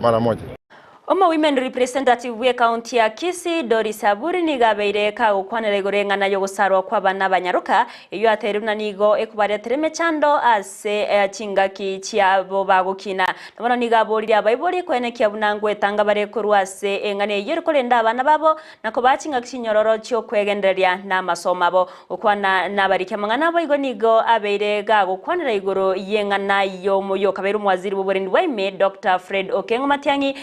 mara moja. Omo women representative we county ya Kisii Doris Aburi nigabeire kagukwanira igure ng'ana yo gusarwa kwa bana banyaruka iyo ateruna nigo ekubaretere mechando ase chingaki chiabo bagukina nabono nigaborire abaibori kwenekia bunangwe tanga bare kurwase eng'ane yiri kurenda abana babo nako bachinga kinyororo cyo kwegendereria na masomo abo ukwana nabarike mang'ana abo igo nigo abeire gagukwanira iguru yeng'ana yo moyo kaberu mwaziri w'uburindi waime Dr. Fred Okengo Matiang'i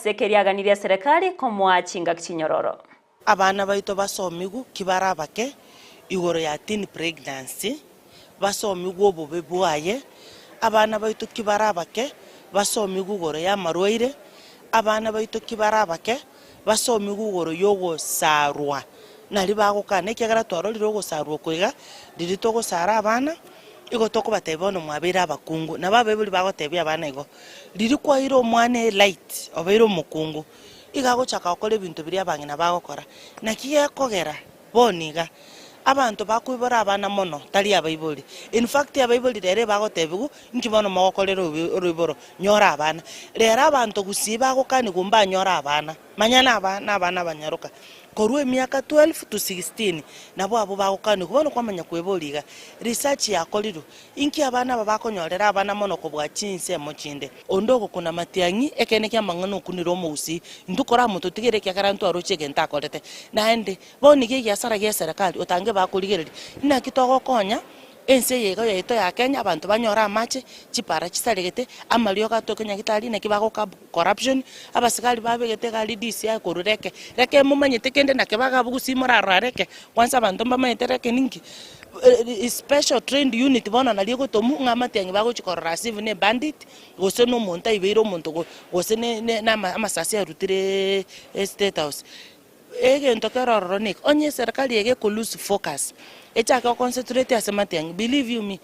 sekeriaganiria serikali komwachinga kinyororo abana baito basomigu kibara bake igoro ya teen pregnancy basomigu obobe bwaye abana baito kibara bake basomigu goro ya marwaire abana baito kibara bake basomigu goro yogo sarwa nali bagukana ekigara twarorire ogosarwa kwiga riri togosara abana igo toko batebono mwabira abakungu na babebuli bagotebya abana igo riri kwaira omwana light obaira omukungu igago chaka okore ebintu biri abang'ina bagokora nakiye kogera boniga abantu bakwibora abana mono tali abaiboli in fact abaiboli rere bagotebigu nkibono mogokorera oriboro nyora abana rero abantu gusiba gukani gumba nyora abana manyana abana banyaruka korwe miaka 12 to 16 nabo abo bagukani kubona kwamanya kweboliga research yakoliro inki abana babakonyorera abana mono kobwachinse mochinde ondoko kuna Matiang'i ekene kya mang'ano kuniro musi ndukora muto tigere kya karantu arochege ntakorete naende bonige ya sara ya serikali otange bakoligereri ina kitogo konya ense yego yeto ya Kenya abantu banyora amache chipara chisaregete amalio gato Kenya kitali na kibago corruption abasikali babegete gali DCI korureke reke mumanyete kende na kibaga bugusimura rareke kwanza abantu mbamanyete reke ningi special trained unit bona naligo tomu ng'Amatiang'i bago chikorora sieve ne bandit gose no monta ibeiro monto gose ne na amasasi arutire state house ege ntokeroronic onye serikali ege ko lose focus echaka concentrate ase Matiang'i believe you me